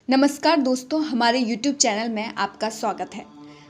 नमस्कार दोस्तों, हमारे YouTube चैनल में आपका स्वागत है।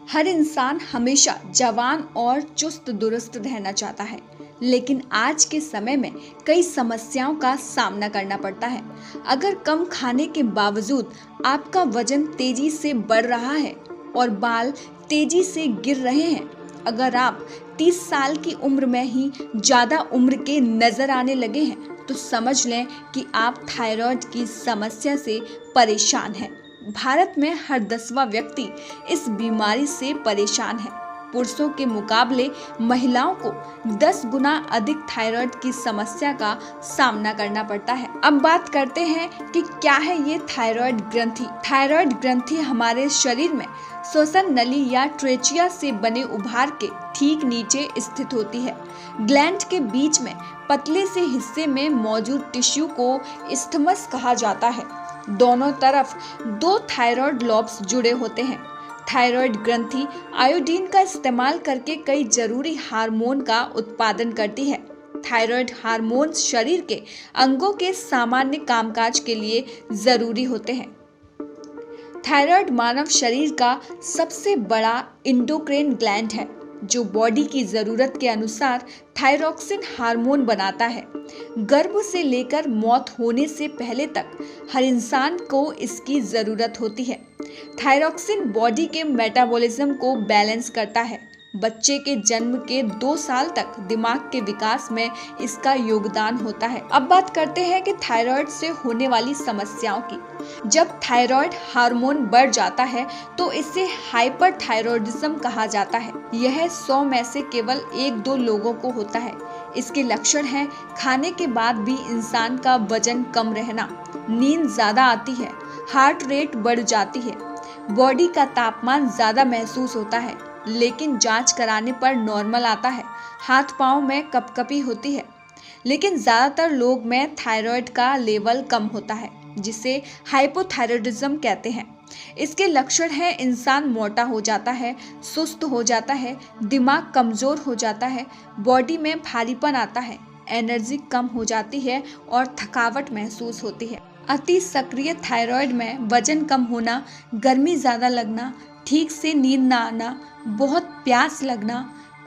हर इंसान हमेशा जवान और चुस्त दुरुस्त रहना चाहता है, लेकिन आज के समय में कई समस्याओं का सामना करना पड़ता है। अगर कम खाने के बावजूद आपका वजन तेजी से बढ़ रहा है और बाल तेजी से गिर रहे हैं, अगर आप 30 साल की उम्र में ही ज़्यादा उम्र के नज़र आने लगे हैं, तो समझ लें कि आप थायराइड की समस्या से परेशान हैं। भारत में हर 10वां व्यक्ति इस बीमारी से परेशान है। पुरुषों के मुकाबले महिलाओं को 10 गुना अधिक थायराइड की समस्या का सामना करना पड़ता है। अब बात करते हैं कि क्या है ये थायराइड ग्रंथि। थायराइड ग्रंथि हमारे शरीर में श्वसन नली या ट्रेचिया से बने उभार के ठीक नीचे स्थित होती है। ग्लैंड के बीच में पतले से हिस्से में मौजूद टिश्यू को इस्थमस कहा जाता है। दोनों तरफ 2 थायराइड लॉब्स जुड़े होते हैं। थायराइड ग्रंथि आयोडीन का इस्तेमाल करके कई जरूरी हार्मोन का उत्पादन करती है। थायराइड हार्मोन शरीर के अंगों के सामान्य कामकाज के लिए जरूरी होते हैं। थायराइड मानव शरीर का सबसे बड़ा इंडोक्राइन ग्लैंड है, जो बॉडी की ज़रूरत के अनुसार थायरॉक्सिन हार्मोन बनाता है। गर्भ से लेकर मौत होने से पहले तक हर इंसान को इसकी ज़रूरत होती है। थायरॉक्सिन बॉडी के मेटाबॉलिज्म को बैलेंस करता है। बच्चे के जन्म के 2 साल तक दिमाग के विकास में इसका योगदान होता है। अब बात करते हैं कि थायराइड से होने वाली समस्याओं की। जब थायराइड हार्मोन बढ़ जाता है तो इसे हाइपरथायरॉयडिज्म कहा जाता है। यह 100 में से केवल 1-2 लोगों को होता है। इसके लक्षण हैं खाने के बाद भी इंसान का वजन कम रहना, नींद ज़्यादा आती है, हार्ट रेट बढ़ जाती है, बॉडी का तापमान ज़्यादा महसूस होता है लेकिन जांच कराने पर नॉर्मल आता है, हाथ पाँव में कपकपी होती है। लेकिन ज़्यादातर लोग में थायराइड का लेवल कम होता है, जिसे हाइपोथायरॉयडिज्म कहते हैं। इसके लक्षण हैं इंसान मोटा हो जाता है, सुस्त हो जाता है, दिमाग कमज़ोर हो जाता है, बॉडी में भारीपन आता है, एनर्जी कम हो जाती है और थकावट महसूस होती है। अति सक्रिय थायराइड में वजन कम होना, गर्मी ज़्यादा लगना, ठीक से नींद ना आना, बहुत प्यास लगना,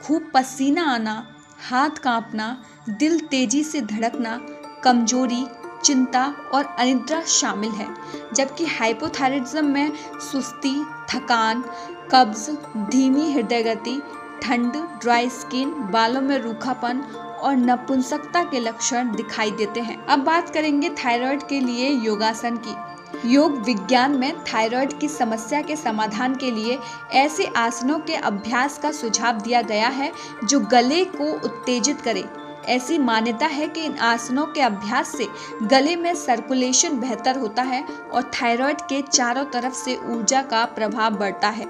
खूब पसीना आना, हाथ कांपना, दिल तेजी से धड़कना, कमजोरी, चिंता और अनिद्रा शामिल है। जबकि हाइपोथायरॉयडिज्म में सुस्ती, थकान, कब्ज, धीमी हृदय गति, ठंड, ड्राई स्किन, बालों में रूखापन और नपुंसकता के लक्षण दिखाई देते हैं। अब बात करेंगे थायराइड के लिए योगासन की। योग विज्ञान में थायराइड की समस्या के समाधान के लिए ऐसे आसनों के अभ्यास का सुझाव दिया गया है जो गले को उत्तेजित करे। ऐसी मान्यता है कि इन आसनों के अभ्यास से गले में सर्कुलेशन बेहतर होता है और थायराइड के चारों तरफ से ऊर्जा का प्रभाव बढ़ता है।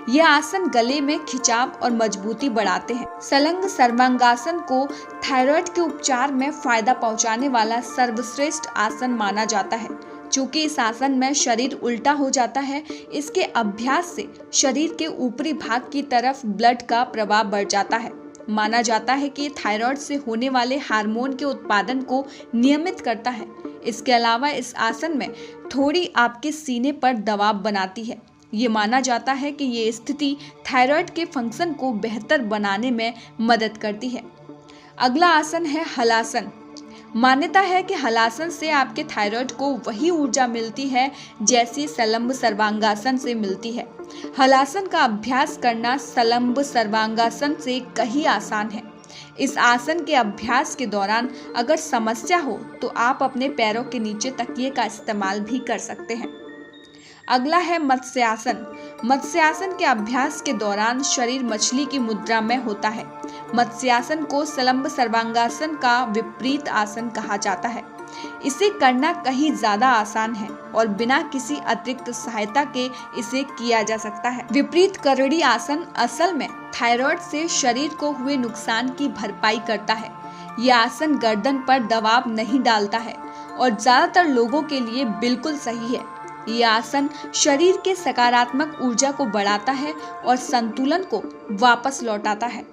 ये आसन गले में खिंचाव और मजबूती बढ़ाते हैं। सलंग सर्वांगासन को थायराइड के उपचार में फायदा पहुंचाने वाला सर्वश्रेष्ठ आसन माना जाता है। चूंकि इस आसन में शरीर उल्टा हो जाता है, इसके अभ्यास से शरीर के ऊपरी भाग की तरफ ब्लड का प्रवाह बढ़ जाता है। माना जाता है कि थायराइड से होने वाले हार्मोन के उत्पादन को नियमित करता है। इसके अलावा इस आसन में थोड़ी आपके सीने पर दबाव बनाती है। ये माना जाता है कि ये स्थिति थायराइड के फंक्शन को बेहतर बनाने में मदद करती है। अगला आसन है हलासन। मान्यता है कि हलासन से आपके थायराइड को वही ऊर्जा मिलती है जैसी सलंब सर्वांगासन से मिलती है। हलासन का अभ्यास करना सलंब सर्वांगासन से कहीं आसान है। इस आसन के अभ्यास के दौरान अगर समस्या हो तो आप अपने पैरों के नीचे तकिए का इस्तेमाल भी कर सकते हैं। अगला है मत्स्यासन। मत्स्यासन के अभ्यास के दौरान शरीर मछली की मुद्रा में होता है। मत्स्यासन को सलंब सर्वांगासन का विपरीत आसन कहा जाता है। इसे करना कहीं ज़्यादा आसान है और बिना किसी अतिरिक्त सहायता के इसे किया जा सकता है। विपरीत करड़ी आसन असल में थायराइड से शरीर को हुए नुकसान की भरपाई करता है। यह आसन गर्दन पर दबाव नहीं डालता है और ज़्यादातर लोगों के लिए बिल्कुल सही है। यह आसन शरीर के सकारात्मक ऊर्जा को बढ़ाता है और संतुलन को वापस लौटाता है।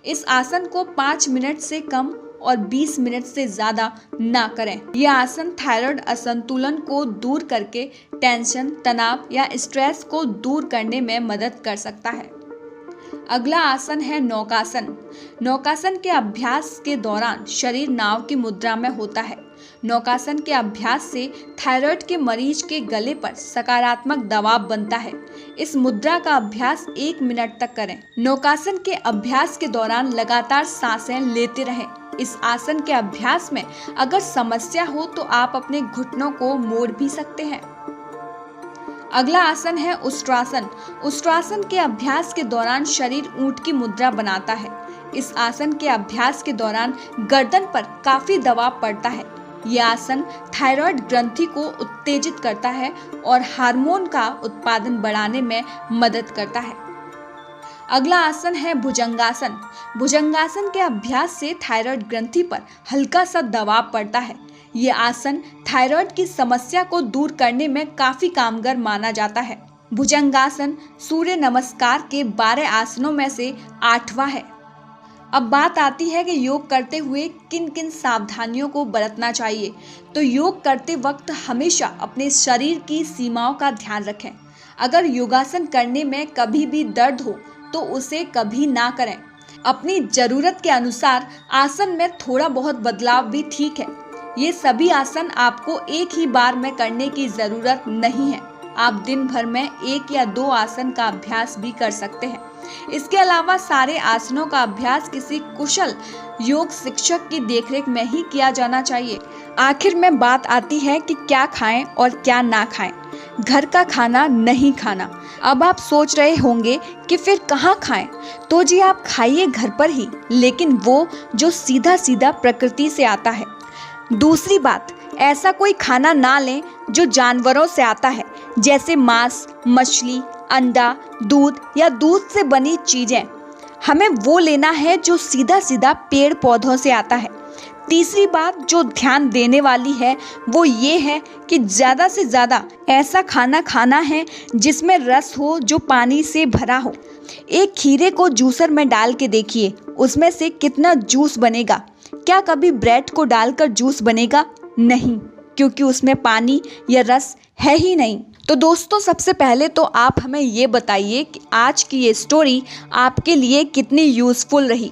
इस आसन को 5 मिनट से कम और 20 मिनट से ज़्यादा ना करें। यह आसन थायराइड असंतुलन को दूर करके टेंशन, तनाव या स्ट्रेस को दूर करने में मदद कर सकता है। अगला आसन है नौकासन। नौकासन के अभ्यास के दौरान शरीर नाव की मुद्रा में होता है। नौकासन के अभ्यास से थायराइड के मरीज के गले पर सकारात्मक दबाव बनता है। इस मुद्रा का अभ्यास 1 मिनट तक करें। नौकासन के अभ्यास के दौरान लगातार सांसें लेते रहें। इस आसन के अभ्यास में अगर समस्या हो तो आप अपने घुटनों को मोड़ भी सकते हैं। अगला आसन है उष्ट्रासन। उष्ट्रासन के अभ्यास के दौरान शरीर ऊंट की मुद्रा बनाता है। इस आसन के अभ्यास के दौरान गर्दन पर काफी दबाव पड़ता है। यह आसन थायराइड ग्रंथि को उत्तेजित करता है और हार्मोन का उत्पादन बढ़ाने में मदद करता है। अगला आसन है भुजंगासन। भुजंगासन के अभ्यास से थायराइड ग्रंथि पर हल्का सा दबाव पड़ता है। ये आसन थायराइड की समस्या को दूर करने में काफी कारगर माना जाता है। भुजंगासन सूर्य नमस्कार के 12 आसनों में से 8वां है। अब बात आती है कि योग करते हुए किन किन सावधानियों को बरतना चाहिए। तो योग करते वक्त हमेशा अपने शरीर की सीमाओं का ध्यान रखें। अगर योगासन करने में कभी भी दर्द हो तो उसे कभी ना करें। अपनी जरूरत के अनुसार आसन में थोड़ा बहुत बदलाव भी ठीक है। ये सभी आसन आपको एक ही बार में करने की जरूरत नहीं है। आप दिन भर में 1 या 2 आसन का अभ्यास भी कर सकते हैं। इसके अलावा सारे आसनों का अभ्यास किसी कुशल योग शिक्षक की देखरेख में ही किया जाना चाहिए। आखिर में बात आती है कि क्या खाएं और क्या ना खाएं। घर का खाना नहीं खाना। अब आप सोच रहे होंगे कि फिर कहाँ खाएं? तो जी आप खाइए घर पर ही, लेकिन वो जो सीधा सीधा प्रकृति से आता है। दूसरी बात, ऐसा कोई खाना ना लें जो जानवरों से आता है, जैसे मांस, मछली, अंडा, दूध या दूध से बनी चीजें। हमें वो लेना है जो सीधा सीधा पेड़ पौधों से आता है। तीसरी बात जो ध्यान देने वाली है वो ये है कि ज़्यादा से ज़्यादा ऐसा खाना खाना है जिसमें रस हो, जो पानी से भरा हो। एक खीरे को जूसर में डाल के देखिए, उसमें से कितना जूस बनेगा। क्या कभी ब्रेड को डालकर जूस बनेगा? नहीं, क्योंकि उसमें पानी या रस है ही नहीं। तो दोस्तों, सबसे पहले तो आप हमें ये बताइए कि आज की ये स्टोरी आपके लिए कितनी यूज़फुल रही।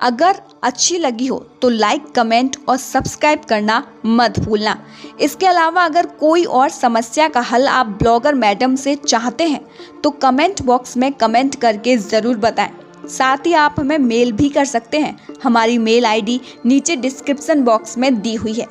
अगर अच्छी लगी हो तो लाइक, कमेंट और सब्सक्राइब करना मत भूलना। इसके अलावा अगर कोई और समस्या का हल आप ब्लॉगर मैडम से चाहते हैं तो कमेंट बॉक्स में कमेंट करके ज़रूर बताएं। साथ ही आप हमें मेल भी कर सकते हैं। हमारी मेल आईडी नीचे डिस्क्रिप्शन बॉक्स में दी हुई है।